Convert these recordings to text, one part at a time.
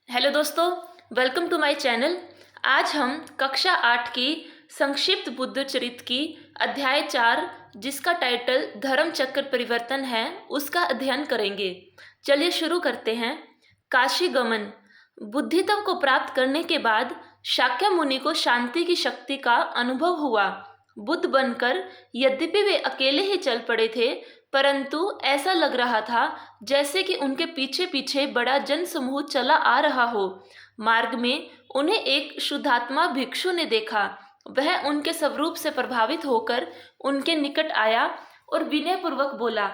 Hello दोस्तों, welcome to my channel. आज हम कक्षा 8 की संक्षिप्त बुद्ध चरित की अध्याय 4, जिसका टाइटल धर्म चक्र परिवर्तन है, उसका अध्ययन करेंगे। चलिए शुरू करते हैं। काशी गमन। बुद्धित्व को प्राप्त करने के बाद शाक्य मुनि को शांति की शक्ति का अनुभव हुआ। बुद्ध बनकर यद्यपि वे अकेले ही चल पड़े थे, परंतु ऐसा लग रहा था जैसे कि उनके पीछे पीछे बड़ा जन समूह चला आ रहा हो। मार्ग में उन्हें एक शुद्धात्मा भिक्षु ने देखा। वह उनके स्वरूप से प्रभावित होकर उनके निकट आया और विनयपूर्वक बोला,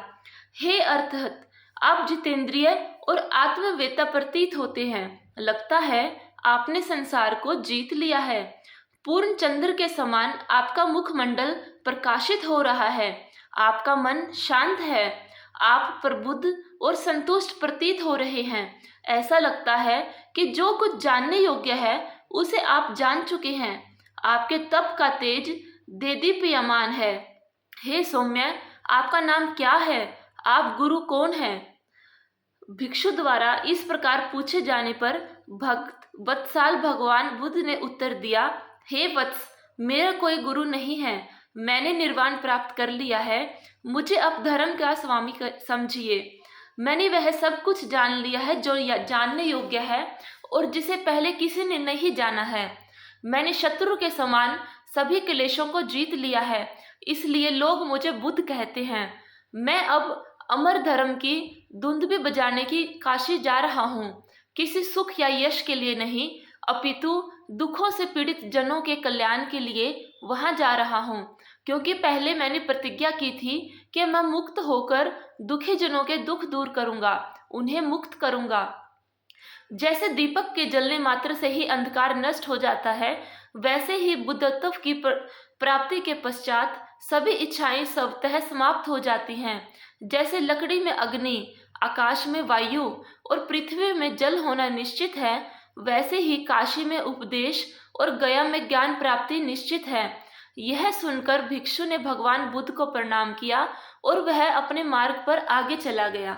हे अर्थहत, आप जितेंद्रिय और आत्मवेता प्रतीत होते हैं। लगता है आपने संसार को जीत लिया है। पूर्ण चंद्र के समान आपका मुखमंडल प्रकाशित हो रहा है। आपका मन शांत है। आप प्रबुद्ध और संतुष्ट प्रतीत हो रहे हैं। ऐसा लगता है कि जो कुछ जानने योग्य है उसे आप जान चुके हैं। आपके तप का तेज देदीप्यमान है। हे सौम्य, आपका नाम क्या है? आप गुरु कौन हैं? भिक्षु द्वारा इस प्रकार पूछे जाने पर भक्त वत्साल भगवान बुद्ध ने उत्तर दिया, हे वत्स, मेरा कोई गुरु नहीं है। मैंने निर्वाण प्राप्त कर लिया है। मुझे अब धर्म का स्वामी समझिए। मैंने वह सब कुछ जान लिया है जो जानने योग्य है और जिसे पहले किसी ने नहीं जाना है। मैंने शत्रु के समान सभी क्लेशों को जीत लिया है, इसलिए लोग मुझे बुद्ध कहते हैं। मैं अब अमर धर्म की धुंध भी बजाने की काशी जा रहा हूँ। किसी सुख या यश के लिए नहीं, अपितु दुखों से पीड़ित जनों के कल्याण के लिए वहां जा रहा हूँ, क्योंकि पहले मैंने प्रतिज्ञा की थी कि मैं मुक्त होकर दुखी जनों के दुख दूर करूंगा, उन्हें मुक्त करूंगा। जैसे दीपक के जलने मात्र से ही अंधकार नष्ट हो जाता है, वैसे ही बुद्धत्व की प्राप्ति के पश्चात सभी इच्छाएं स्वतः समाप्त हो जाती हैं। जैसे लकड़ी में अग्नि, आकाश में वायु और पृथ्वी में जल होना निश्चित है, वैसे ही काशी में उपदेश और गया में ज्ञान प्राप्ति निश्चित है। यह सुनकर भिक्षु ने भगवान बुद्ध को प्रणाम किया और वह अपने मार्ग पर आगे चला गया।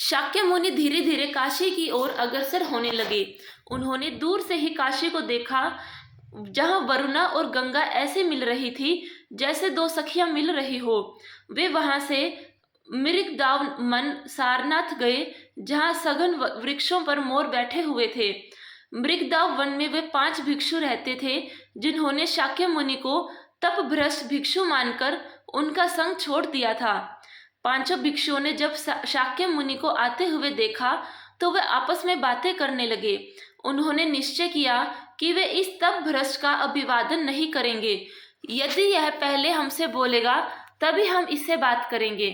शाक्य मुनि धीरे धीरे काशी की ओर अग्रसर होने लगे। उन्होंने दूर से ही काशी को देखा, जहां वरुणा और गंगा ऐसे मिल रही थी जैसे दो सखियां मिल रही हो। वे वहां से मृगदाव मन सारनाथ गए, जहां सघन वृक्षों पर मोर बैठे हुए थे। मृगदाव वन में वे 5 भिक्षु रहते थे, जिन्होंने शाक्य मुनि को तपभ्रष्ट भिक्षु मानकर उनका संग छोड़ दिया था। 5 भिक्षुओं ने जब शाक्य मुनि को आते हुए देखा तो वे आपस में बातें करने लगे। उन्होंने निश्चय किया कि वे इस तप भ्रष्ट का अभिवादन नहीं करेंगे। यदि यह पहले हमसे बोलेगा तभी हम इससे बात करेंगे।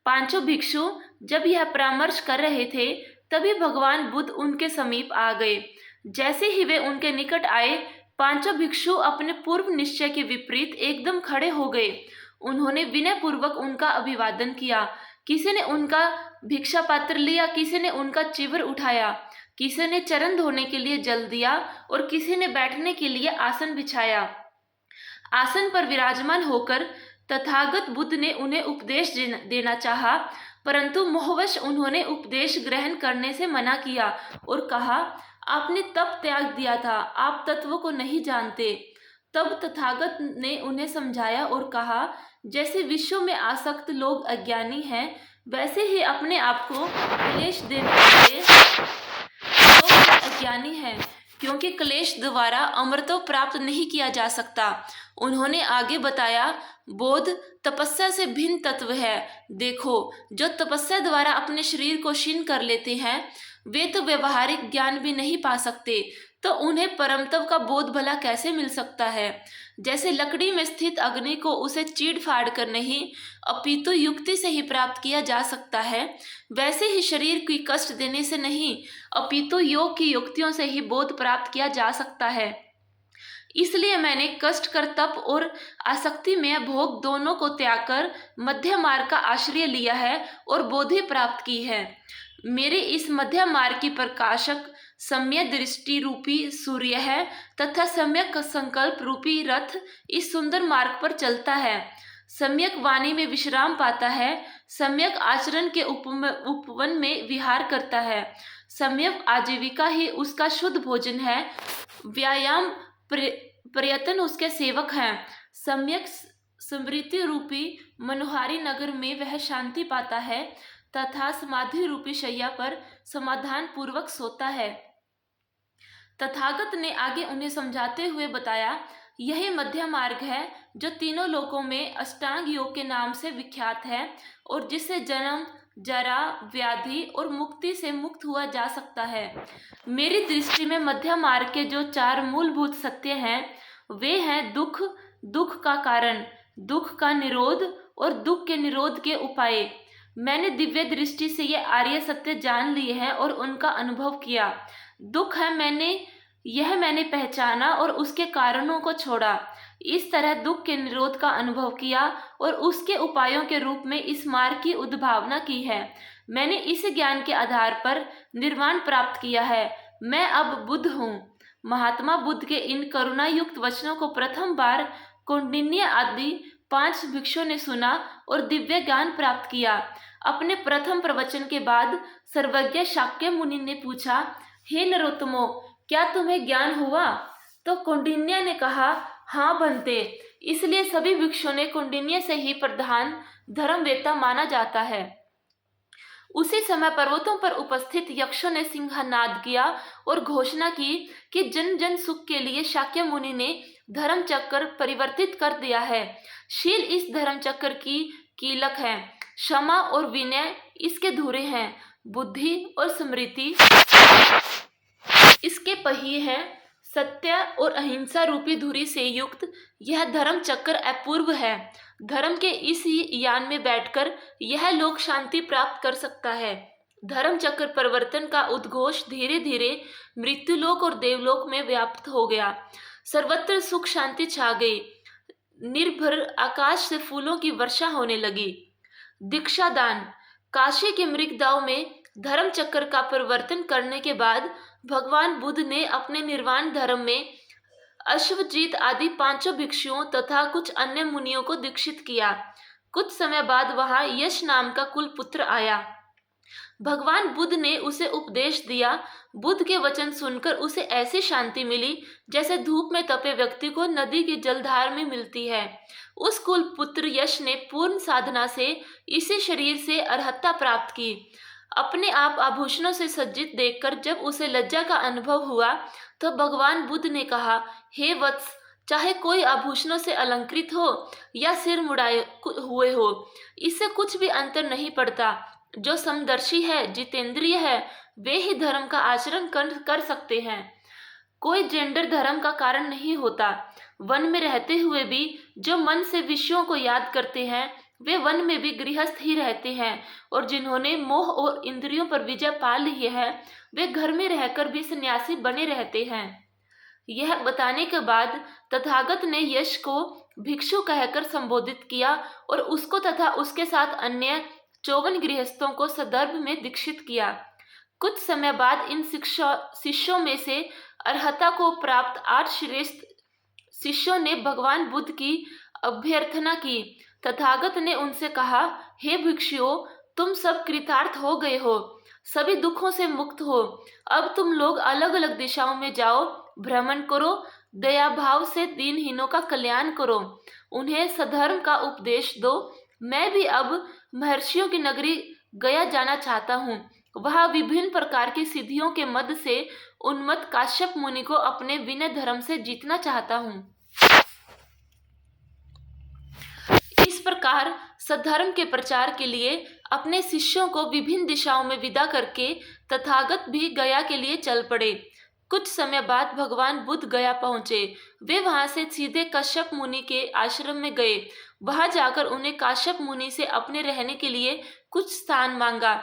5 भिक्षु जब यह परामर्श कर रहे थे, तभी भगवान बुद्ध उनके समीप आ गए। जैसे ही वे उनके निकट आए, 5 भिक्षु अपने पूर्व निश्चय के विपरीत एकदम खड़े हो गए। उन्होंने विनयपूर्वक उनका अभिवादन किया। किसी ने उनका भिक्षा पात्र लिया, किसी ने उनका चिवर उठाया, किसी ने चरण धोने के लिए जल दिया और किसी ने बैठने के लिए आसन बिछाया। आसन पर विराजमान होकर तथागत बुद्ध ने उन्हें उपदेश देना चाहा, परंतु मोहवश उन्होंने उपदेश ग्रहण करने से मना किया और कहा, आपने तप त्याग दिया था, आप तत्व को नहीं जानते। तब तथागत ने उन्हें समझाया और कहा, जैसे विश्व में आसक्त लोग अज्ञानी हैं, वैसे ही अपने आप को क्लेश देने वाले लोग अज्ञानी हैं, क्योंकि क्लेश द्वारा अमरत्व प्राप्त नहीं किया जा सकता। उन्होंने आगे बताया, बोध तपस्या से भिन्न तत्व है। देखो, जो तपस्या द्वारा अपने शरीर को क्षीण कर लेते हैं, वे तो व्यवहारिक ज्ञान भी नहीं पा सकते, तो उन्हें परमतत्व का बोध भला कैसे मिल सकता है? जैसे लकड़ी में स्थित अग्नि को उसे चीड़ फाड़ कर नहीं, अपितु युक्ति से ही प्राप्त किया जा सकता है, वैसे ही शरीर की कष्ट देने से नहीं, अपितु योग की युक्तियों से ही बोध प्राप्त किया जा सकता है। इसलिए मैंने कष्ट कर तप और आसक्ति में भोग दोनों को त्याग कर मध्य मार्ग का आश्रय लिया है और बोधि प्राप्त की है। मेरे इस मध्य मार्ग की प्रकाशक सम्यक दृष्टि रूपी सूर्य है तथा सम्यक संकल्प रूपी रथ इस सुंदर मार्ग पर चलता है। सम्यक वाणी में विश्राम पाता है, सम्यक आचरण के उपवन में विहार करता है। सम्यक आजीविका ही उसका शुद्ध भोजन है, व्यायाम प्रयत्न उसके सेवक हैं। सम्यक स्मृति रूपी मनोहारी नगर में वह शांति पाता है तथा समाधि रूपी शैया पर समाधान पूर्वक सोता है। तथागत ने आगे उन्हें समझाते हुए बताया, यही मध्य मार्ग है जो तीनों लोकों में अष्टांग योग के नाम से विख्यात है और जिससे जन्म, जरा, व्याधि और मुक्ति से मुक्त हुआ जा सकता है। मेरी दृष्टि में मध्य मार्ग के जो 4 मूलभूत सत्य हैं वे हैं दुख, दुख का कारण, दुख का निरोध और दुख के निरोध के उपाय। मैंने दिव्य दृष्टि से ये आर्य सत्य जान लिए हैं और उनका अनुभव किया। दुख है मैंने पहचाना और उसके कारणों को छोड़ा। इस तरह दुख के निरोध का अनुभव किया और उसके उपायों के रूप में इस मार्ग की उद्भावना की है। मैंने इस ज्ञान के आधार पर निर्वाण प्राप्त किया है। मैं अब बुद्ध हूँ। महात्मा बुद्ध के इन करुणायुक्त वचनों को प्रथम बार कौंडिन्य आदि 5 भिक्षुओं ने सुना और दिव्य ज्ञान प्राप्त किया। अपने प्रथम प्रवचन के बाद सर्वज्ञ शाक्य मुनि ने पूछा, हे नरोत्तमो, क्या तुम्हें ज्ञान हुआ? तो कौंडिन्य ने कहा, हाँ बनते। इसलिए सभी भिक्षुओं ने कौंडिन्य से ही प्रधान धर्मवेत्ता माना जाता है। उसी समय पर्वतों पर उपस्थित यक्षों ने सिंहनाद किया और घोषणा की कि जन जन सुख के लिए शाक्य मुनि ने धर्म चक्र परिवर्तित कर दिया है। शील इस धर्म चक्र की कीलक है, क्षमा और विनय इसके धुरे हैं, बुद्धि और स्मृति इसके पहिए हैं। सत्य और अहिंसा रूपी धुरी से युक्त यह धर्म चक्र अपूर्व है। धर्म के इस यान में बैठकर यह लोक शांति प्राप्त कर सकता है। धर्म चक्र परिवर्तन का उद्घोष धीरे धीरे मृत्युलोक और देवलोक में व्याप्त हो गया। सर्वत्र सुख शांति छा गई। निर्भर आकाश से फूलों की वर्षा होने लगी। दीक्षादान। काशी के मृगदाव में धर्म चक्र का परिवर्तन करने के बाद भगवान बुद्ध ने अपने निर्वाण धर्म में अश्वजीत आदि 5 भिक्षुओं तथा कुछ अन्य मुनियों को दीक्षित किया। कुछ समय बाद वहां यश नाम का कुल पुत्र आया। भगवान बुद्ध ने उसे उपदेश दिया। बुद्ध के वचन सुनकर उसे ऐसी शांति मिली जैसे धूप में तपे व्यक्ति को नदी की जलधार में मिलती है। उस कुल पुत्र यश ने पूर्ण साधना से इसी शरीर से अर्हता प्राप्त की। अपने आप आभूषणों से सज्जित देखकर जब उसे लज्जा का अनुभव हुआ तो भगवान बुद्ध ने कहा, हे वत्स, चाहे कोई आभूषणों से अलंकृत हो या सिर मुड़ाए हुए हो, इससे कुछ भी अंतर नहीं पड़ता। जो समदर्शी है, जितेंद्रिय है, वे ही धर्म का आचरण कर सकते हैं। कोई जेंडर धर्म का कारण नहीं होता। वन में रहते हुए भी जो मन से विषयों को याद करते हैं वे वन में भी गृहस्थ ही रहते हैं, और जिन्होंने मोह और इंद्रियों पर विजय पा ली है वे घर में रहकर भी सन्यासी बने रहते हैं। यह बताने के बाद तथागत ने यश को भिक्षु कहकर संबोधित किया और उसको तथा उसके साथ अन्य 54 गृहस्थों को सदर्भ में दीक्षित किया। कुछ समय बाद इन शिष्यों में से अर्हता को प्राप्त 8 श्रेष्ठ शिष्यों ने भगवान बुद्ध की अभ्यर्थना की। तथागत ने उनसे कहा, हे भिक्षुओं, तुम सब कृतार्थ हो गए हो, सभी दुखों से मुक्त हो। अब तुम लोग अलग अलग दिशाओं में जाओ, भ्रमण करो, दया भाव से दीनहीनों का कल्याण करो, उन्हें सधर्म का उपदेश दो। मैं भी अब महर्षियों की नगरी गया जाना चाहता हूँ। वहाँ विभिन्न प्रकार की सिद्धियों के मध्य से उन्मत्त काश्यप मुनि को अपने विनय धर्म से जीतना चाहता हूँ। इस प्रकार सधर्म के प्रचार के लिए अपने शिष्यों को विभिन्न दिशाओं में विदा करके तथागत भी गया के लिए चल पड़े। कुछ समय बाद भगवान बुद्ध गया पहुंचे। वे वहां से सीधे कश्यप मुनि के आश्रम में गए। वहां जाकर उन्हें काश्यप मुनि से अपने रहने के लिए कुछ स्थान मांगा।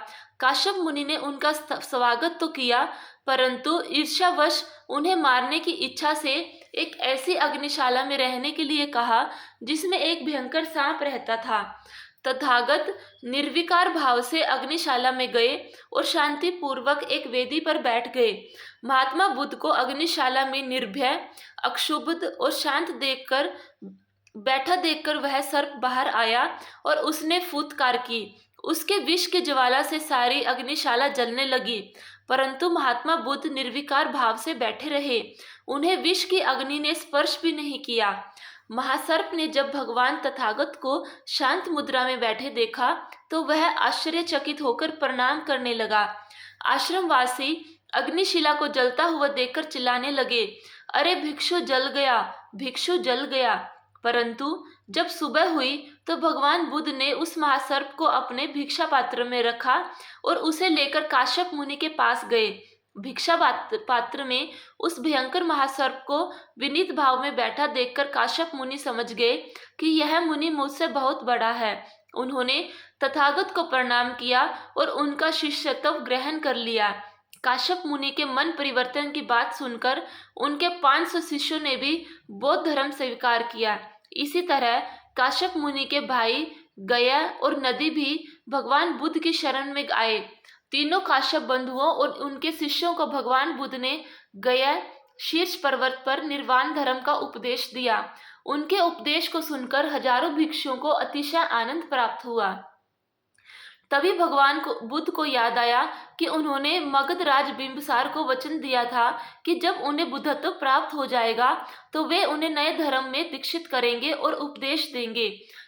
काश्यप मुनि ने उनका स्वागत तो किया, परंतु ईर्ष्यावश उन्हें मारने की इच्छा से एक ऐसी अग्निशाला में रहने के लिए कहा जिसमें एक भयंकर सांप रहता था। तथागत निर्विकार भाव से अग्निशाला में गए और शांति पूर्वक एक वेदी पर बैठ गए। महात्मा बुद्ध को अग्निशाला में निर्भय, अक्षुब्ध और शांत देखकर बैठा देखकर वह सर्प बाहर आया और उसने फुत्कार की। उसके विष की ज्वाला से सारी अग्निशाला जलने लगी, परंतु महात्मा बुद्ध निर्विकार भाव से बैठे रहे। उन्हें विष की अग्नि ने स्पर्श भी नहीं किया। महासर्प ने जब भगवान तथागत को शांत मुद्रा में बैठे देखा तो वह आश्चर्यचकित होकर प्रणाम करने लगा। आश्रमवासी अग्निशिला को जलता हुआ देखकर चिल्लाने लगे, अरे भिक्षु जल गया, भिक्षु जल गया। परंतु जब सुबह हुई तो भगवान बुद्ध ने उस महासर्प को अपने भिक्षा पात्र में रखा और उसे लेकर काश्यप मुनि के पास गए। भिक्षा पात्र में उस भयंकर महासर्प को विनीत भाव में बैठा देखकर काश्यप मुनि समझ गए कि यह मुनि मुझसे बहुत बड़ा है। उन्होंने तथागत को प्रणाम किया और उनका शिष्यत्व ग्रहण कर लिया। काश्यप मुनि के मन परिवर्तन की बात सुनकर उनके 500 शिष्यों ने भी बौद्ध धर्म स्वीकार किया। इसी तरह काश्यप मुनि के भाई गया और नदी भी भगवान बुद्ध की शरण में आए। तीनों काश्यप बंधुओं और उनके शिष्यों को भगवान बुद्ध ने गया शीर्ष पर्वत पर निर्वाण धर्म का उपदेश दिया। उनके उपदेश को सुनकर हजारों भिक्षुओं को अतिशय आनंद प्राप्त हुआ। तभी भगवान को बुद्ध को याद आया कि उन्होंने मगध राज बिंबिसार को वचन दिया था कि जब उन्हें बुद्धत्व प्राप्त हो जाएगा तो वे उन्हें नए धर्म में दीक्षित करेंगे और उपदेश देंगे।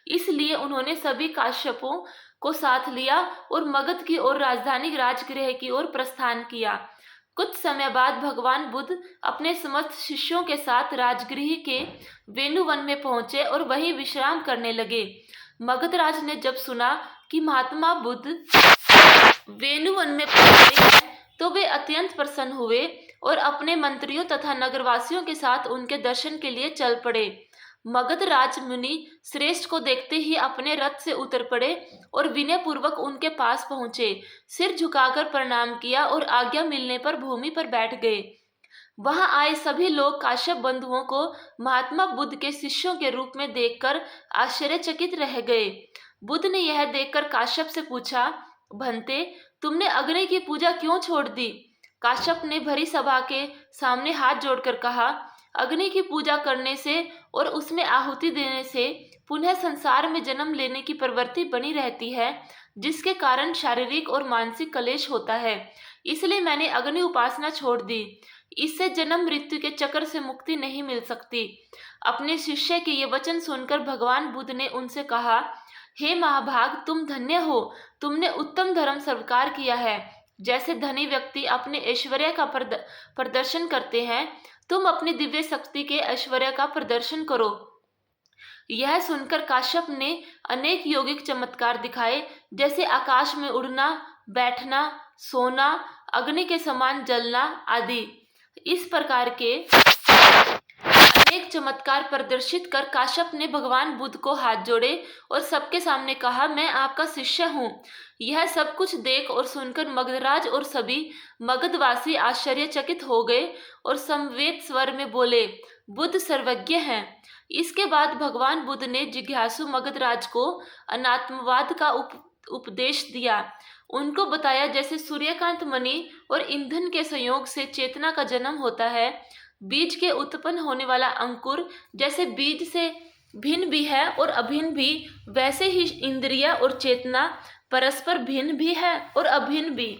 इसलिए उन्होंने सभी काश्यपों को साथ लिया और मगध की ओर राजधानी राजगृह की ओर प्रस्थान किया। कुछ समय बाद भगवान बुद्ध अपने समस्त शिष्यों के साथ राजगृह के वेणुवन में पहुंचे और वहीं विश्राम करने लगे। मगधराज ने जब सुना कि महात्मा बुद्ध वेणुवन में पहुंचे हैं तो वे अत्यंत प्रसन्न हुए और अपने मंत्रियों तथा नगरवासियों के साथ उनके दर्शन के लिए चल पड़े। मगधराज मुनि श्रेष्ठ को देखते ही अपने रथ से उतर पड़े और विनय पूर्वक उनके पास पहुंचे, सिर झुकाकर प्रणाम किया और आज्ञा मिलने पर भूमि पर बैठ गए। वहां आए सभी लोग काश्यप बंधुओं को महात्मा बुद्ध के शिष्यों के रूप में देखकर आश्चर्यचकित रह गए। बुद्ध ने यह देखकर काश्यप से पूछा, भंते, तुमने अग्नि की पूजा क्यों छोड़ दी? काश्यप ने भरी सभा के सामने हाथ जोड़कर कहा, अग्नि की पूजा करने से और उसमें आहुति देने से पुनः संसार में जन्म लेने की प्रवृत्ति बनी रहती है, जिसके कारण शारीरिक और मानसिक क्लेश होता है। इसलिए मैंने अग्नि उपासना छोड़ दी। इससे जन्म मृत्यु के चक्र से मुक्ति नहीं मिल सकती। अपने शिष्य के ये वचन सुनकर भगवान बुद्ध ने उनसे कहा, हे महाभाग, तुम धन्य हो, तुमने उत्तम धर्म स्वीकार किया है। जैसे धनी व्यक्ति अपने ऐश्वर्य का प्रदर्शन करते हैं, तुम अपनी दिव्य शक्ति के ऐश्वर्य का प्रदर्शन करो। यह सुनकर काश्यप ने अनेक यौगिक चमत्कार दिखाए, जैसे आकाश में उड़ना, बैठना, सोना, अग्नि के समान जलना आदि। इस प्रकार के अनेक चमत्कार प्रदर्शित कर काश्यप ने भगवान बुद्ध को हाथ जोड़े और सबके सामने कहा, मैं आपका शिष्य हूँ। यह सब कुछ देख और सुनकर मगधराज और सभी मगधवासी आश्चर्यचकित हो गए और समवेत स्वर में बोले, बुद्ध सर्वज्ञ हैं। इसके बाद भगवान बुद्ध ने जिज्ञासु मगधराज को अनात्मवाद का उपदेश दिया। उनको बताया, जैसे सूर्यकांत मणि और ईंधन के संयोग से चेतना का जन्म होता है, बीज के उत्पन्न होने वाला अंकुर जैसे बीज से भिन्न भी है और अभिन्न भी, वैसे ही इंद्रिय और चेतना परस्पर भिन्न भी है और अभिन्न भी।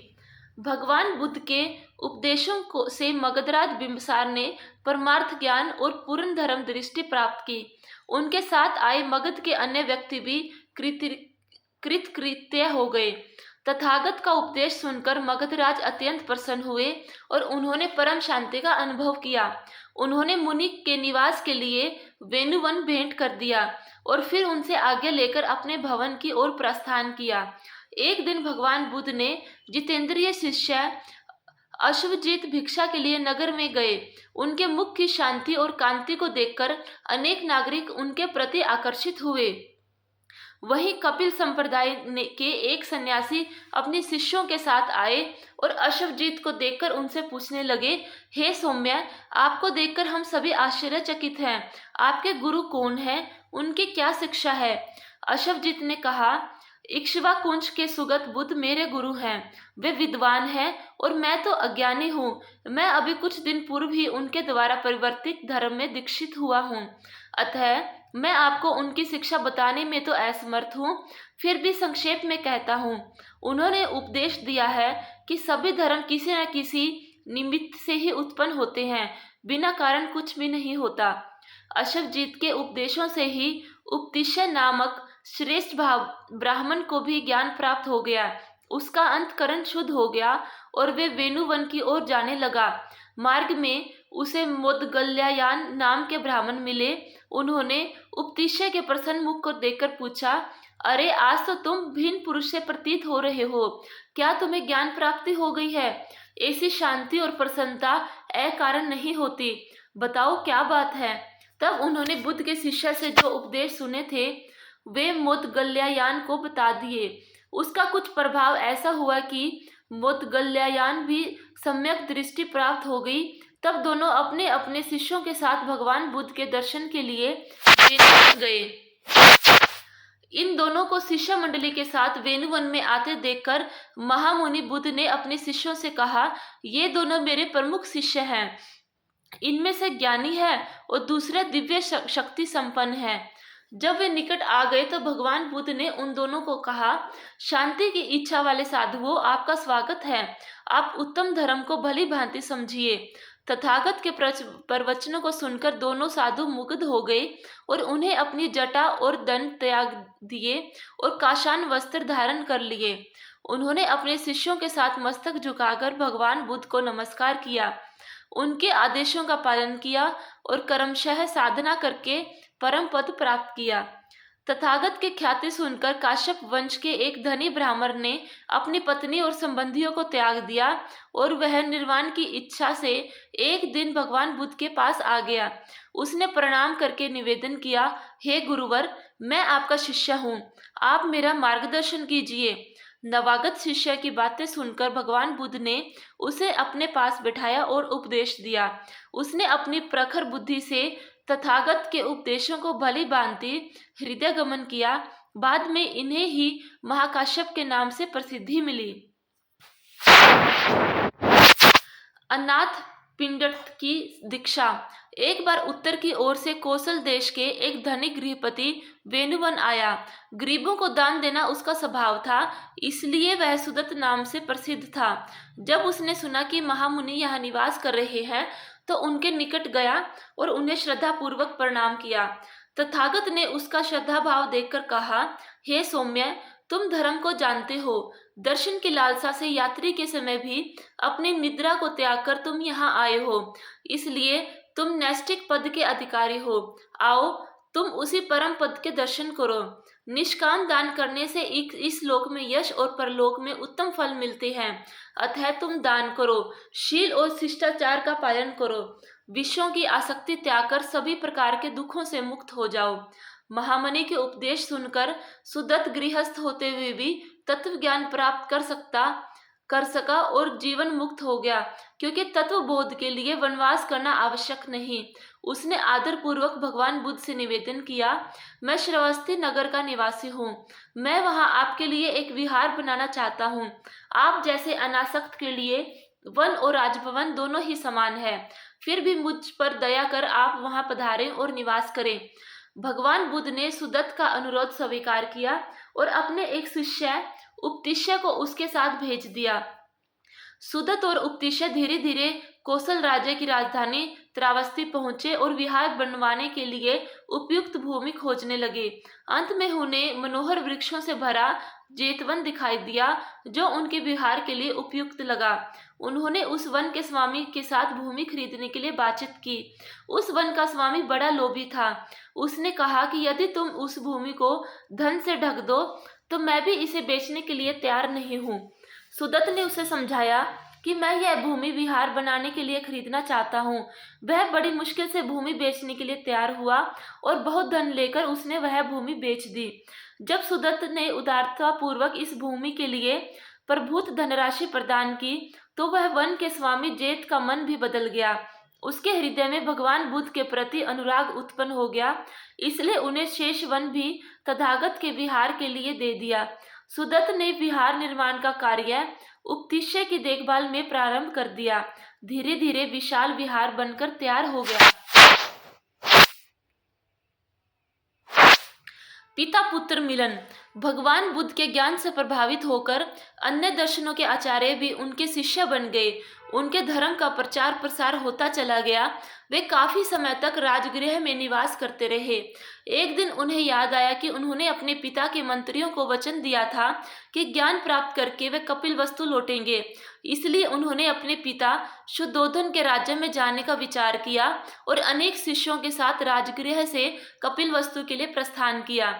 भगवान बुद्ध के उपदेशों से मगधराज बिंबिसार ने परमार्थ ज्ञान और पूर्ण धर्म दृष्टि प्राप्त की। उनके साथ आए मगध के अन्य व्यक्ति भी कृतकृत्य हो गए। तथागत का उपदेश सुनकर मगधराज अत्यंत प्रसन्न हुए और उन्होंने परम शांति का अनुभव किया। उन्होंने मुनि के निवास के लिए वेणुवन भेंट कर दिया और फिर उनसे आज्ञा लेकर अपने भवन की ओर प्रस्थान किया। एक दिन भगवान बुद्ध ने जितेंद्रिय शिष्य अश्वजीत भिक्षा के लिए नगर में गए। उनके मुख की शांति और कांति को देखकर अनेक नागरिक उनके प्रति आकर्षित हुए। वहीं कपिल संप्रदाय के एक सन्यासी अपने शिष्यों के साथ आए और अश्वजीत को देखकर उनसे पूछने लगे, हे सौम्य, आपको देखकर हम सभी आश्चर्यचकित हैं। आपके गुरु कौन हैं? उनकी क्या शिक्षा है? अश्वजीत ने कहा, इक्ष्वाकुंज के सुगत बुद्ध मेरे गुरु हैं। वे विद्वान हैं और मैं तो अज्ञानी हूँ। मैं अभी कुछ दिन पूर्व ही उनके द्वारा परिवर्तित धर्म में दीक्षित हुआ हूँ। अतः मैं आपको उनकी शिक्षा बताने में तो असमर्थ हूँ, फिर भी संक्षेप में कहता हूँ। उन्होंने उपदेश दिया है कि सभी धर्म किसी न किसी निमित्त से ही उत्पन्न होते हैं, बिना कारण कुछ भी नहीं होता। अशवजीत के उपदेशों से ही उपतिश्य नामक श्रेष्ठ भाव ब्राह्मण को भी ज्ञान प्राप्त हो गया। उसका अंतकरण शुद्ध हो गया और वे वेणुवन की ओर जाने लगा। मार्ग में उसे मोदगल्यायान नाम के ब्राह्मण मिले। उन्होंने उपतिश्य के प्रसन्न मुख को देखकर पूछा, अरे आज तो तुम भिन्न पुरुष से प्रतीत हो रहे हो, क्या तुम्हें ज्ञान प्राप्ति हो गई है? ऐसी शांति और प्रसन्नता अकारण नहीं होती, बताओ क्या बात है? तब उन्होंने बुद्ध के शिष्य से जो उपदेश सुने थे वे मोदगल्यायान को बता दिए। उसका कुछ प्रभाव ऐसा हुआ कि मोदगल्यायान भी सम्यक दृष्टि प्राप्त हो गई। तब दोनों अपने अपने शिष्यों के साथ भगवान बुद्ध के दर्शन के लिए वेणुवन गए। इन दोनों को शिष्य मंडली के साथ वेणुवन में आते देखकर महामुनि बुद्ध ने अपने शिष्यों से कहा, ये दोनों मेरे प्रमुख शिष्य हैं। इनमें से ज्ञानी है और दूसरा दिव्य शक्ति संपन्न है। जब वे निकट आ गए तो भगवान बुद्ध ने उन दोनों को कहा, शांति की इच्छा वाले साधुओं, आपका स्वागत है। आप उत्तम धर्म को भली भांति समझिए। तथागत के प्रवचनों को सुनकर दोनों साधु मुग्ध हो गए और उन्हें अपनी जटा और दंड त्याग दिए और काशान वस्त्र धारण कर लिए। उन्होंने अपने शिष्यों के साथ मस्तक झुकाकर भगवान बुद्ध को नमस्कार किया, उनके आदेशों का पालन किया और कर्मशः साधना करके परम पद प्राप्त किया। तथागत की ख्याति सुनकर काश्यप वंश के एक धनी ब्राह्मण ने अपनी पत्नी और संबंधियों को त्याग दिया और वह निर्वाण की इच्छा से एक दिन भगवान बुद्ध के पास आ गया। उसने प्रणाम करके निवेदन किया, हे गुरुवर, मैं आपका शिष्य हूँ, आप मेरा मार्गदर्शन कीजिए। नवागत शिष्य की बातें सुनकर भगवान बुद्ध ने उसे अपने पास बिठाया और उपदेश दिया। उसने अपनी प्रखर बुद्धि से तथागत के उपदेशों को भली भांति हृदय गमन किया। बाद में इन्हें ही महाकाश्यप के नाम से प्रसिद्धि मिली। अनाथ पिंडट की दीक्षा। एक बार उत्तर की ओर से कौशल देश के एक धनिक गृहपति वेणुवन आया। गरीबों को दान देना उसका स्वभाव था, इसलिए वह सुदत्त नाम से प्रसिद्ध था। जब उसने सुना कि महामुनि यहाँ निवास कर रहे हैं तो उनके निकट गया और उन्हें श्रद्धापूर्वक प्रणाम किया। तथागत ने उसका श्रद्धा भाव देखकर कहा, हे सौम्य, तुम धर्म को जानते हो। दर्शन की लालसा से यात्री के समय भी अपनी निद्रा को त्याग कर तुम यहाँ आए हो, इसलिए तुम नैष्ठिक पद के अधिकारी हो। आओ, तुम उसी परम पद के दर्शन करो। निष्काम दान करने से इस लोक में यश और परलोक में उत्तम फल मिलते हैं, अतः तुम दान करो, शील और शिष्टाचार का पालन करो, विषयों की आसक्ति त्याग कर सभी प्रकार के दुखों से मुक्त हो जाओ। महामुनि के उपदेश सुनकर सुदत्त गृहस्थ होते हुए भी तत्व ज्ञान प्राप्त कर सका और जीवन मुक्त हो गया, क्योंकि तत्व बोध के लिए वनवास करना आवश्यक नहीं। उसने आदर पूर्वक भगवान बुद्ध से निवेदन किया, मैं श्रावस्ती नगर का निवासी हूँ, मैं वहाँ आपके लिए एक विहार बनाना चाहता हूँ। आप जैसे अनासक्त के लिए वन और राजभवन दोनों ही समान है, फिर भी मुझ पर दया कर आप वहाँ पधारें और निवास करें। भगवान बुद्ध ने सुदत्त का अनुरोध स्वीकार किया और अपने एक शिष्य उपतिश्य को उसके साथ भेज दिया। सुदत्त और उपतिश्य धीरे धीरे कौशल राज्य की राजधानी त्रावस्ती पहुंचे और विहार बनवाने के लिए उपयुक्त भूमि खोजने लगे। अंत में उन्हें मनोहर वृक्षों से भरा जेतवन दिखाई दिया, जो उनके विहार के लिए उपयुक्त लगा। उन्होंने उस वन के स्वामी के साथ भूमि खरीदने के लिए बातचीत की। उस वन का स्वामी बड़ा लोभी था। उसने कहा कि यदि तुम उस भूमि को धन से ढक दो तो मैं भी इसे बेचने के लिए तैयार नहीं हूँ। सुदत्त ने उसे समझाया कि मैं यह भूमि विहार बनाने के लिए खरीदना चाहता हूँ। वह बड़ी मुश्किल से भूमि बेचने के लिए तैयार हुआ और बहुत धन लेकर उसने वह भूमि बेच दी। जब सुदत्त ने उदारता पूर्वक इस भूमि के लिए प्रभुत धनराशि प्रदान की तो वह वन के स्वामी जेठ का मन भी बदल गया। उसके हृदय में भगवान बुद्ध के प्रति अनुराग उत्पन्न हो गया, इसलिए उन्हें शेष वन भी तथागत के विहार के लिए दे दिया। सुदत्त ने विहार निर्माण का कार्य उपतिश्य की देखभाल में प्रारंभ कर दिया। धीरे धीरे विशाल विहार बनकर तैयार हो गया। पिता पुत्र मिलन। भगवान बुद्ध के ज्ञान से प्रभावित होकर अन्य दर्शनों के आचार्य भी उनके शिष्य बन गए। उनके धर्म का प्रचार प्रसार होता चला गया। वे काफी समय तक राजगृह में निवास करते रहे। एक दिन उन्हें याद आया कि उन्होंने अपने पिता के मंत्रियों को वचन दिया था कि ज्ञान प्राप्त करके वे कपिलवस्तु लौटेंगे। इसलिए उन्होंने अपने पिता शुद्धोधन के राज्य में जाने का विचार किया और अनेक शिष्यों के साथ राजगृह से कपिलवस्तु के लिए प्रस्थान किया।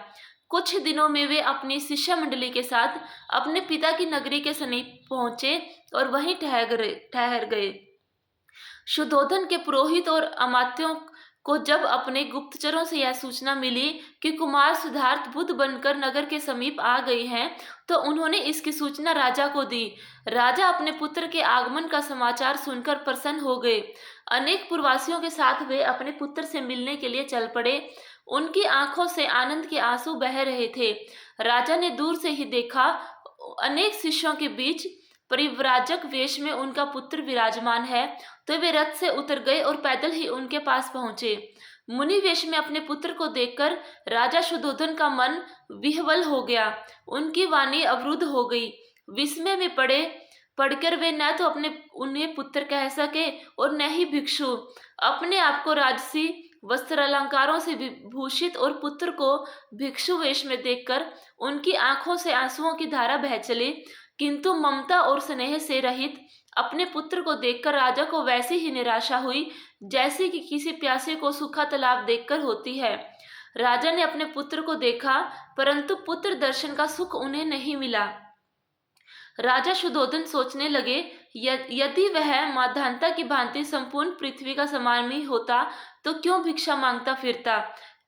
कुछ दिनों में वे अपनी शिष्य मंडली के साथ अपने पिता की नगरी के समीप पहुंचे और वहीं ठहर गए। शुद्धोधन के पुरोहित और अमात्यों को जब अपने गुप्तचरों से यह सूचना मिली कि कुमार सिद्धार्थ बुद्ध बनकर नगर के समीप आ गए हैं, तो उन्होंने इसकी सूचना राजा को दी। राजा अपने पुत्र के आगमन का समाचार सुनकर प्रसन्न हो गए। अनेक पुरवासियों के साथ वे अपने पुत्र से मिलने के लिए चल पड़े। उनकी आंखों से आनंद के आंसू बह रहे थे। राजा ने दूर से ही देखा, अनेक शिष्यों के बीच परिव्राजक वेश में उनका पुत्र विराजमान है। तो वे रथ से उतर गए और पैदल ही उनके पास पहुंचे। मुनि वेश में अपने पुत्र को देखकर राजा शुद्धोधन का मन विह्वल हो गया। उनकी वाणी अवरुद्ध हो गई। विस्मय में पढ़कर वे न तो अपने उन्हें पुत्र कह सके और न ही भिक्षु। अपने आप को राजसी वस्त्र अलंकारों से विभूषित और पुत्र को भिक्षु वेश में देखकर उनकी आंखों से आंसुओं की धारा बह चली। किंतु ममता और स्नेह से रहित अपने पुत्र को देखकर राजा को वैसी ही निराशा हुई जैसी कि किसी प्यासे को सूखा तालाब देखकर होती है। राजा ने अपने पुत्र को देखा, परंतु पुत्र दर्शन का सुख उन्हें नहीं मिला। राजा शुद्धोधन सोचने लगे, यदि वह माधानता की भांति संपूर्ण पृथ्वी का समानी होता तो क्यों भिक्षा मांगता फिरता।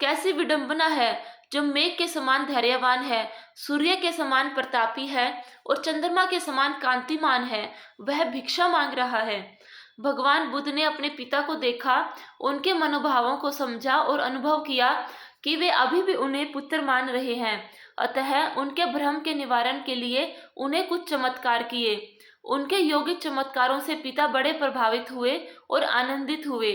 कैसी विडंबना है, जो मेघ के समान धैर्यवान है, सूर्य के समान प्रतापी है और चंद्रमा के समान कांतिमान है, वह भिक्षा मांग रहा है। भगवान बुद्ध ने अपने पिता को देखा, उनके मनोभावों को समझा और अनुभव किया कि वे अभी भी उन्हें पुत्र मान रहे हैं। अतः उनके भ्रम के निवारण के लिए उन्हें कुछ चमत्कार किए। उनके योगिक चमत्कारों से पिता बड़े प्रभावित हुए और आनंदित हुए।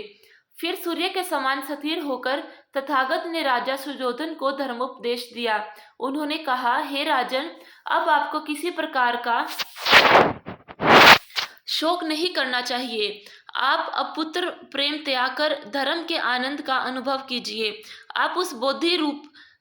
फिर सूर्य के समान स्थिर होकर तथागत ने राजा सुयोधन को धर्मोपदेश दिया। उन्होंने कहा, हे राजन, अब आपको किसी प्रकार का शोक नहीं करना चाहिए। आप अब पुत्र प्रेम त्याग कर धर्म के आनंद का अनुभव कीजिए। आप उस बोधि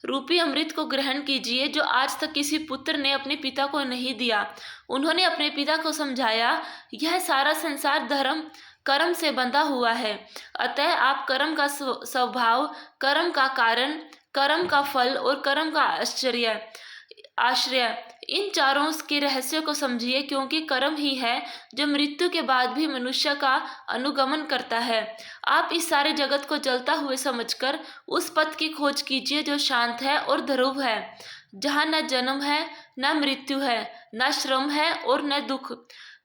रूपी अमृत को ग्रहण कीजिए जो आज तक किसी पुत्र ने अपने पिता को नहीं दिया। उन्होंने अपने पिता को समझाया, यह सारा संसार धर्म कर्म से बंधा हुआ है। अतः आप कर्म का स्वभाव, कर्म का कारण, कर्म का फल और कर्म का आश्रय इन चारों के रहस्य को समझिए, क्योंकि कर्म ही है जो मृत्यु के बाद भी मनुष्य का अनुगमन करता है। आप इस सारे जगत को जलता हुए समझकर उस पथ की खोज कीजिए जो शांत है और ध्रुव है, जहाँ न जन्म है, न मृत्यु है, न श्रम है और न दुख।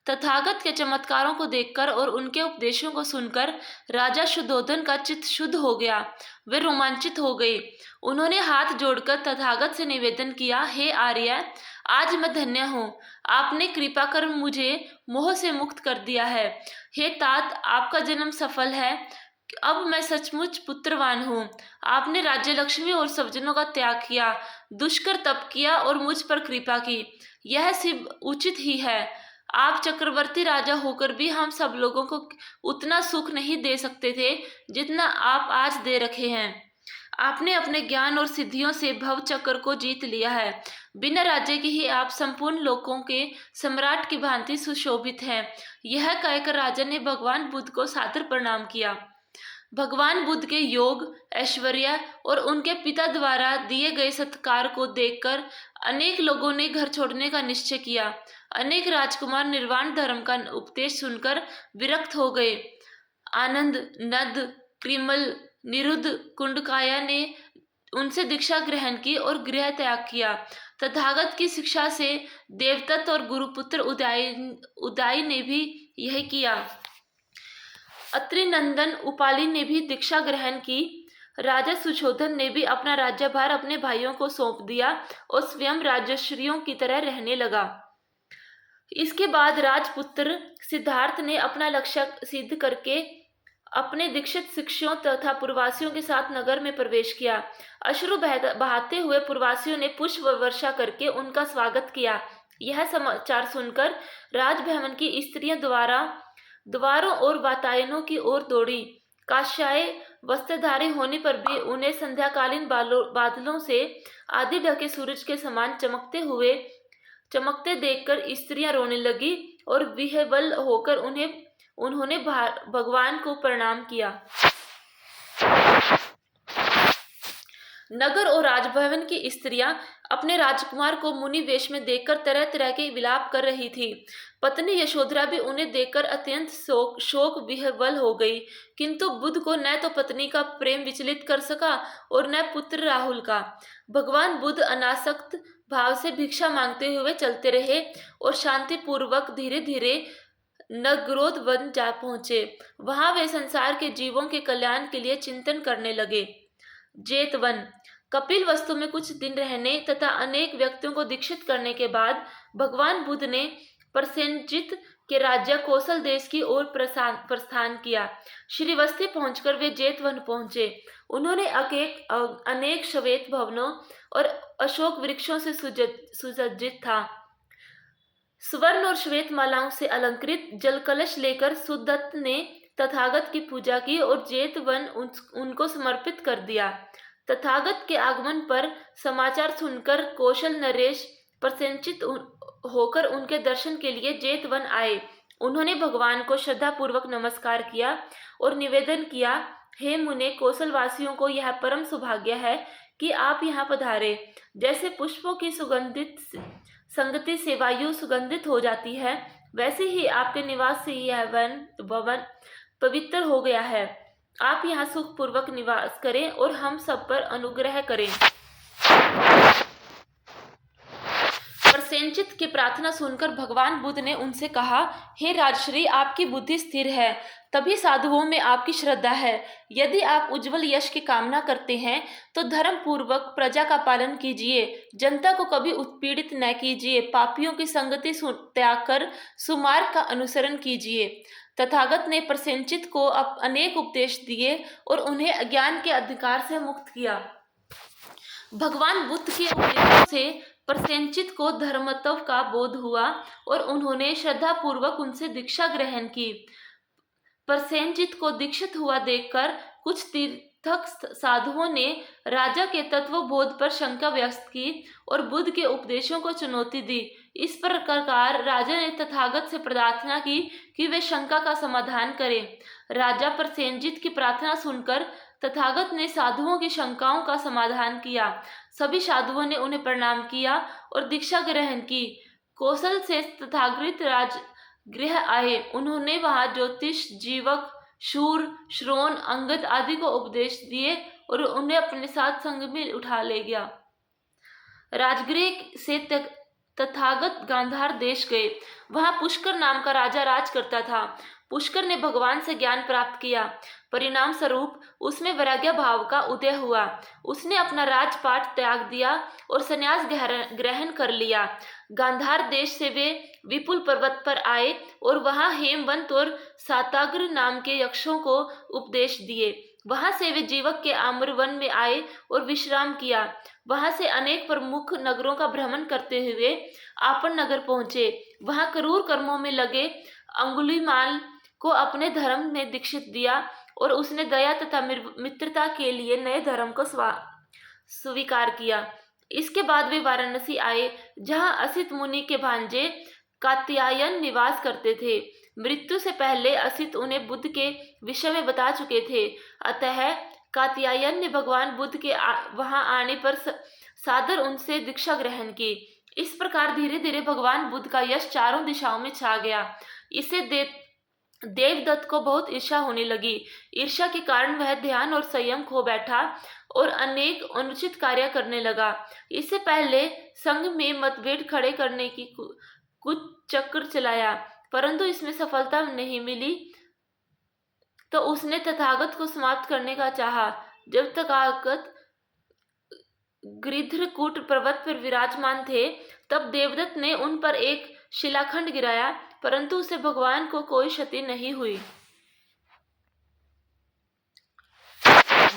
तथागत के चमत्कारों को देखकर और उनके उपदेशों को सुनकर राजा शुद्धोधन का चित्त शुद्ध हो गया। वे रोमांचित हो गए। उन्होंने हाथ जोड़कर तथागत से निवेदन किया, हे आर्य, आज मैं धन्य हूँ। आपने कृपा कर मुझे मोह से मुक्त कर दिया है। हे तात, आपका जन्म सफल है। अब मैं सचमुच पुत्रवान हूँ। आपने राज्य लक्ष्मी और सज्जनों का त्याग किया, दुष्कर तप किया और मुझ पर कृपा की। यह सिर्फ उचित ही है। आप चक्रवर्ती राजा होकर भी हम सब लोगों को उतना सुख नहीं दे सकते थे जितना आप आज दे रखे हैं। आपने अपने ज्ञान और सिद्धियों से भव चक्र को जीत लिया है। बिना राज्य के ही आप संपूर्ण लोकों के सम्राट की भांति सुशोभित हैं। यह कहकर राजा ने भगवान बुद्ध को सादर प्रणाम किया। भगवान बुद्ध के योग, ऐश्वर्य और उनके पिता द्वारा दिए गए सत्कार को देखकर अनेक लोगों ने घर छोड़ने का निश्चय किया। अनेक राजकुमार निर्वाण धर्म का उपदेश सुनकर विरक्त हो गए। आनंद, नद, कृमल, निरुद्ध, कुंडकाया ने उनसे दीक्षा ग्रहण की और गृह त्याग किया। तथागत की शिक्षा से देवदत्त और गुरुपुत्र उदाई ने भी यही किया। अत्रि नंदन उपाली ने भी दीक्षा ग्रहण की। राजा सुशोधन ने भी अपना राज्यभार अपने भाइयों को सौंप दिया और स्वयं राजर्षियों की तरह रहने लगा। इसके बाद राजपुत्र सिद्धार्थ ने अपना लक्ष्य सिद्ध करके अपने दीक्षित शिष्यों तथा पुरवासियों के साथ नगर में प्रवेश किया। अश्रु बहाते हुए पुरवासियों ने पुष्प वर्षा करके उनका स्वागत किया। यह समाचार सुनकर राजभवन की स्त्रियां द्वारों और वातायनों की ओर दौड़ी। काश्याय वस्त्रधारी होने पर भी उन्हें संध्याकालीन बादलों से आधी ढके सूरज के समान चमकते देखकर स्त्रियां रोने लगी और विह्वल होकर उन्होंने भगवान को प्रणाम किया। नगर और राजभवन की स्त्रियां अपने राजकुमार को मुनि वेश में देखकर तरह तरह के विलाप कर रही थी। पत्नी यशोधरा भी उन्हें देखकर अत्यंत शोक विह्वल हो गई, किंतु बुद्ध को न तो पत्नी का प्रेम विचलित कर सका और न पुत्र राहुल का। भगवान बुद्ध अनासक्त भाव से भिक्षा मांगते हुए चलते रहे और शांतिपूर्वक धीरे धीरे नगरोध वन जा पहुंचे। वहां वे संसार के जीवों के कल्याण के लिए चिंतन करने लगे। जेतवन कपिल वस्तु में कुछ दिन रहने तथा अनेक व्यक्तियों को दीक्षित करने के बाद भगवान बुद्ध ने प्रसेनजित के राज्य कौशल देश की ओर प्रस्थान किया। श्रीवस्ती पहुंचकर वे जेतवन पहुंचे। उन्होंने अनेक श्वेत भवनों और अशोक वृक्षों से सुसज्जित था। स्वर्ण और श्वेत मालाओं से अलंकृत जल कलश लेकर सुदत्त ने तथागत की पूजा की और जेतवन उनको समर्पित कर दिया। तथागत के आगमन पर समाचार सुनकर कौशल नरेश प्रसन्नचित्त होकर उनके दर्शन के लिए जेतवन आए। उन्होंने भगवान को श्रद्धापूर्वक नमस्कार किया और निवेदन किया, हे मुने, कौशलवासियों को यह परम सौभाग्य है कि आप यहाँ पधारे। जैसे पुष्पों की संगति से वायु सुगंधित हो जाती है, वैसे ही आपके निवास से यह भवन पवित्र हो गया है। आप यहाँ सुखपूर्वक निवास करें और हम सब पर अनुग्रह करें। प्रसेनजित की प्रार्थना सुनकर भगवान बुद्ध ने उनसे कहा, हे राजश्री, आपकी बुद्धि स्थिर है, तभी साधुओं में आपकी श्रद्धा है। यदि आप उज्जवल यश की कामना करते हैं तो धर्म पूर्वक प्रजा का पालन कीजिए, जनता को कभी उत्पीड़ित न कीजिए, पापियों की संगति त्याग कर सुमार्ग का अनुसरण कीजिए। तथागत ने प्रसेनजित को अनेक उपदेश दिए और उन्हें अज्ञान के अंधकार से मुक्त किया। भगवान बुद्ध के उपदेशों से प्रसेनजित को धर्मतत्व का बोध हुआ और उन्होंने श्रद्धापूर्वक उनसे दीक्षा ग्रहण की। प्रसेनजित को दीक्षित हुआ देखकर कुछ तीर्थक साधुओं ने राजा के तत्वबोध पर शंका व्यक्त की और बुद्ध के उपदेशों को चुनौती दी। इस प्रकार राजा ने तथागत से प्रार्थना की कि वे शंका का समाधान करें। राजा प्रसेनजित की प्रार्थना सुनकर तथागत ने साधुओं की शंकाओं का समाधान किया। सभी साधुओं ने उन्हें प्रणाम किया और दीक्षा ग्रहण की। कौशल से तथागत राजगृह आए। उन्होंने वहां ज्योतिष, जीवक, शूर, श्रोण, अंगद आदि को उपदेश दिए और उन्हें अपने साथ संग में उठा ले गया। राजगृह से तथागत गांधार देश गए। वहां पुष्कर नाम का राजा राज करता था। पुष्कर ने भगवान से ज्ञान प्राप्त किया। परिणाम स्वरूप उसमें वैराग्य भाव का उदय हुआ। उसने अपना राजपाट त्याग दिया और संन्यास ग्रहण कर लिया। गांधार देश से वे विपुल पर्वत पर आए और वहां हेमवंत और साताग्र नाम के यक्षों को उपदेश दिए। वहां से वे जीवक के आम्रवन में आए और विश्राम किया। वहां से अनेक प्रमुख नगरों का भ्रमण करते हुए आपन नगर पहुंचे। वहां क्रूर कर्मों में लगे अंगुलीमाल को अपने धर्म में दीक्षित दिया और उसने दया तथा मित्रता के लिए नए धर्म को स्वीकार किया। इसके बाद वे वाराणसी आए, जहां असित मुनि के भांजे कात्यायन निवास करते थे। मृत्यु से पहले असित उन्हें बुद्ध के विषय में बता चुके थे, अतः कात्यायन ने भगवान बुद्ध के वहां आने पर सादर उनसे दीक्षा ग्रहण की। इस प्रकार धीरे धीरे भगवान बुद्ध का यश चारों दिशाओं में छा गया। इससे देवदत्त को बहुत ईर्ष्या होने लगी। ईर्ष्या के कारण वह ध्यान और संयम खो बैठा और अनेक अनुचित कार्य करने लगा। इससे पहले संघ में मतभेद खड़े करने की कुछ चक्र चलाया, परंतु इसमें सफलता नहीं मिली, तो उसने तथागत को समाप्त करने का चाहा। जब तथागत गिरिधरकूट पर्वत पर विराजमान थे, तब देवदत्त ने उन पर एक शिलाखंड गिराया, परंतु उसे भगवान को कोई क्षति नहीं हुई।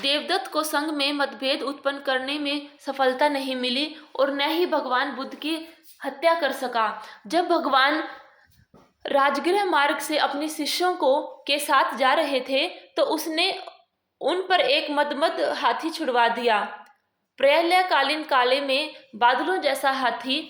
देवदत्त को संग में मतभेद उत्पन्न करने में सफलता नहीं मिली और न ही भगवान बुद्ध की हत्या कर सका। जब भगवान राजगृह मार्ग से अपने शिष्यों को के साथ जा रहे थे तो उसने उन पर एक मदमद हाथी छुड़वा दिया। प्रलयकालीन काले में बादलों जैसा हाथी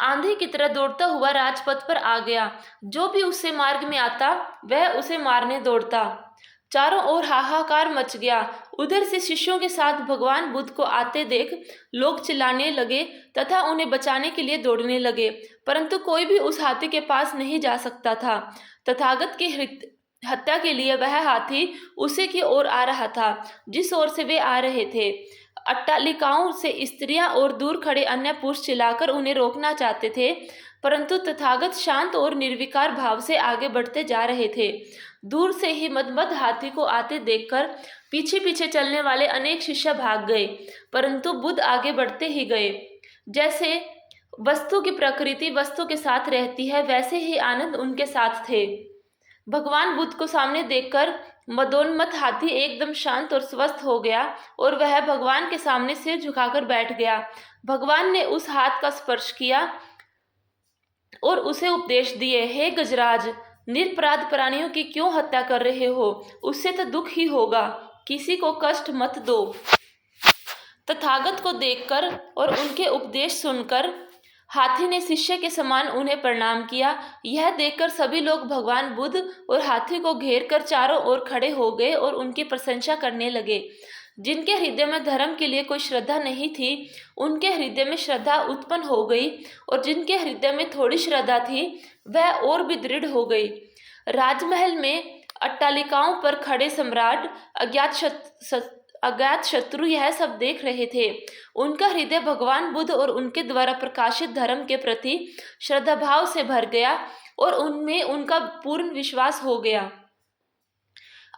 आंधी की तरह दौड़ता हुआ राजपथ पर आ गया। जो भी उससे मार्ग में आता वह उसे मारने दौड़ता। चारों ओर हाहाकार मच गया। उधर से शिष्यों के साथ भगवान बुद्ध को आते देख लोग चिल्लाने लगे तथा उन्हें बचाने के लिए दौड़ने लगे, परंतु कोई भी उस हाथी के पास नहीं जा सकता था। तथागत की हत्या के लिए वह हाथी उसी की ओर आ रहा था जिस ओर से वे आ रहे थे। अट्टालिकाओं से स्त्रियां और दूर खड़े अन्य पुरुष चिल्लाकर उन्हें रोकना चाहते थे, परंतु तथागत शांत और निर्विकार भाव से आगे बढ़ते जा रहे थे। दूर से ही मदमद हाथी को आते देखकर पीछे पीछे चलने वाले अनेक शिष्य भाग गए, परंतु बुद्ध आगे बढ़ते ही गए। जैसे वस्तु की प्रकृति वस्तु के साथ रहती है, वैसे ही आनंद उनके साथ थे। भगवान बुद्ध को सामने देखकर मदोन्मत्त हाथी एकदम शांत और स्वस्थ हो गया और वह भगवान के सामने सिर झुकाकर बैठ गया। भगवान ने उस हाथ का स्पर्श किया और उसे उपदेश दिए, हे गजराज, निरपराध प्राणियों की क्यों हत्या कर रहे हो? उससे तो दुख ही होगा, किसी को कष्ट मत दो। तथागत को देखकर और उनके उपदेश सुनकर हाथी ने शिष्य के समान उन्हें प्रणाम किया। यह देखकर सभी लोग भगवान बुद्ध और हाथी को घेर कर चारों ओर खड़े हो गए और उनकी प्रशंसा करने लगे। जिनके हृदय में धर्म के लिए कोई श्रद्धा नहीं थी, उनके हृदय में श्रद्धा उत्पन्न हो गई, और जिनके हृदय में थोड़ी श्रद्धा थी वह और भी दृढ़ हो गई। राजमहल में अट्टालिकाओं पर खड़े सम्राट अज्ञात शत्रु यह सब देख रहे थे। उनका हृदय भगवान बुद्ध और उनके द्वारा प्रकाशित धर्म के प्रति श्रद्धा भाव से भर गया और उनमें उनका पूर्ण विश्वास हो गया।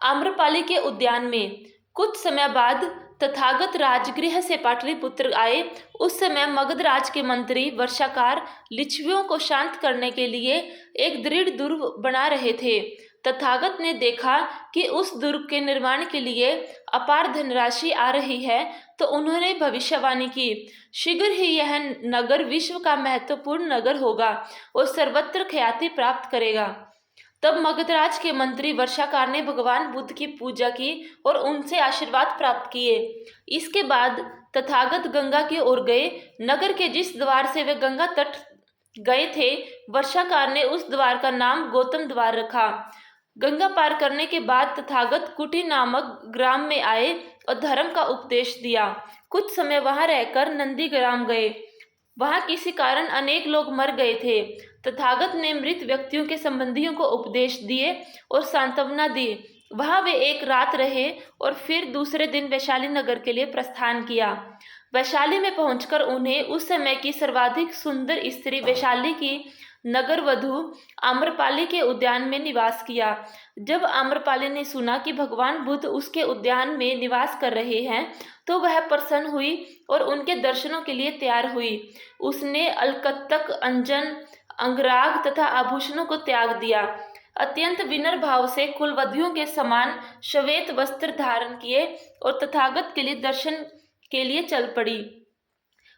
आम्रपाली के उद्यान में कुछ समय बाद तथागत राजगृह से पाटलिपुत्र आए। उस समय मगध राज के मंत्री वर्षाकार लिच्छवियों को शांत करने के लिए एक दृढ़ दुर्ग बना रहे थे। तथागत ने देखा कि उस दुर्ग के निर्माण के लिए अपार धनराशि आ रही है, तो उन्होंने भविष्यवाणी की, शीघ्र ही यह नगर विश्व का महत्वपूर्ण नगर होगा और सर्वत्र ख्याति प्राप्त करेगा। तब मगधराज के मंत्री वर्षाकार ने भगवान बुद्ध की पूजा की और उनसे आशीर्वाद प्राप्त किए। इसके बाद तथागत गंगा की ओर गए। नगर के जिस द्वार से वे गंगा तट गए थे, वर्षाकार ने उस द्वार का नाम गौतम द्वार रखा। गंगा पार करने के बाद तथागत कुटी नामक ग्राम में आए और धर्म का उपदेश दिया। कुछ समय वहां रहकर नंदीग्राम गए। वहां किसी कारण अनेक लोग मर गए थे। तथागत ने मृत व्यक्तियों के संबंधियों को उपदेश दिए और सांत्वना दी। वहां वे एक रात रहे और फिर दूसरे दिन वैशाली नगर के लिए प्रस्थान किया। वैशाली में पहुंचकर उन्हें उस समय की सर्वाधिक सुंदर स्त्री वैशाली की नगर वधु आम्रपाली के उद्यान में निवास किया। जब आम्रपाली ने सुना कि भगवान बुद्ध उसके उद्यान में निवास कर रहे हैं, तो वह प्रसन्न हुई और उनके दर्शनों के लिए तैयार हुई। उसने अलकतक, अंजन, अंगराग तथा आभूषणों को त्याग दिया। अत्यंत विनम्र भाव से कुलवधियों के समान श्वेत वस्त्र धारण किए और तथागत के लिए दर्शन के लिए चल पड़ी।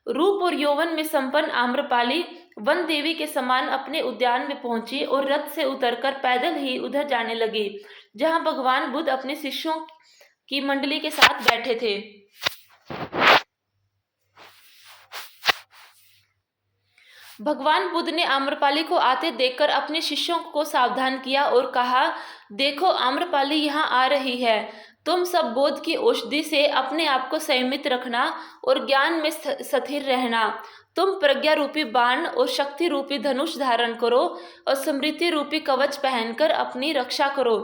रूप और यौवन में संपन्न आम्रपाली वन देवी के समान अपने उद्यान में पहुंची और रथ से उतरकर पैदल ही उधर जाने लगी, जहां भगवान बुद्ध अपने शिष्यों की मंडली के साथ बैठे थे। भगवान बुद्ध ने आम्रपाली को आते देखकर अपने शिष्यों को सावधान किया और कहा, देखो, आम्रपाली यहाँ आ रही है। तुम सब बोध की औषधि से अपने आप को संयमित रखना और ज्ञान में स्थिर रहना। तुम प्रज्ञा रूपी बाण और शक्ति रूपी धनुष धारण करो और समृद्धि रूपी कवच पहनकर अपनी रक्षा करो।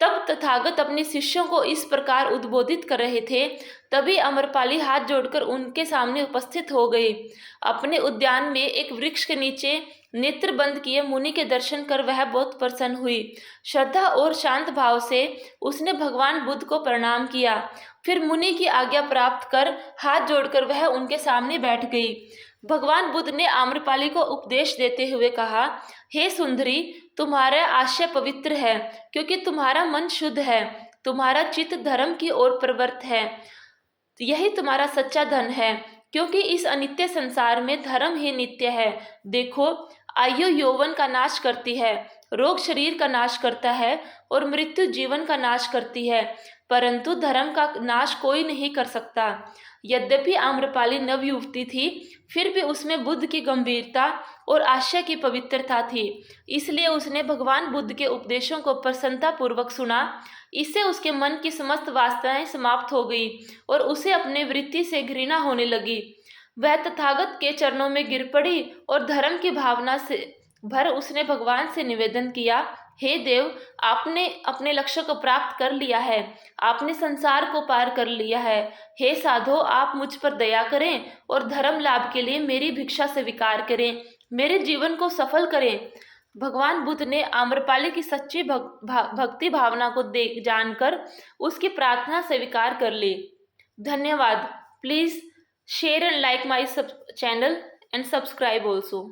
तब तथागत अपने शिष्यों को इस प्रकार उद्बोधित कर रहे थे, तभी आम्रपाली हाथ जोड़कर उनके सामने उपस्थित हो गई। अपने उद्यान में एक वृक्ष के नीचे नेत्र बंद किए मुनि के दर्शन कर वह बहुत प्रसन्न हुई। श्रद्धा और शांत भाव से उसने भगवान बुद्ध को प्रणाम किया। फिर मुनि की आज्ञा प्राप्त कर हाथ जोड़कर वह उनके सामने बैठ गई। भगवान बुद्ध ने आम्रपाली को उपदेश देते हुए कहा, हे सुंदरी, तुम्हारा आशय पवित्र है, क्योंकि तुम्हारा मन शुद्ध है। तुम्हारा चित्त धर्म की ओर प्रवृत्त है। यही तुम्हारा सच्चा धन है, क्योंकि इस अनित्य संसार में धर्म ही नित्य है। देखो, आयु यौवन का नाश करती है, रोग शरीर का नाश करता है और मृत्यु जीवन का नाश करती है, परंतु धर्म का नाश कोई नहीं कर सकता। यद्यपि आम्रपाली नवयुवती थी, फिर भी उसमें बुद्ध की गंभीरता और आशय की पवित्रता थी, इसलिए उसने भगवान बुद्ध के उपदेशों को प्रसन्नतापूर्वक सुना। इससे उसके मन की समस्त वासनाएं समाप्त हो गई और उसे अपने वृत्ति से घृणा होने लगी। वह तथागत के चरणों में गिर पड़ी और धर्म की भावना से भर उसने भगवान से निवेदन किया, हे देव, आपने अपने लक्ष्य को प्राप्त कर लिया है, आपने संसार को पार कर लिया है। हे साधो, आप मुझ पर दया करें और धर्म लाभ के लिए मेरी भिक्षा स्वीकार करें, मेरे जीवन को सफल करें। भगवान बुद्ध ने आम्रपाली की सच्ची भक्ति भावना को देख जानकर उसकी प्रार्थना स्वीकार कर ली। धन्यवाद। Please share and like my channel and subscribe also.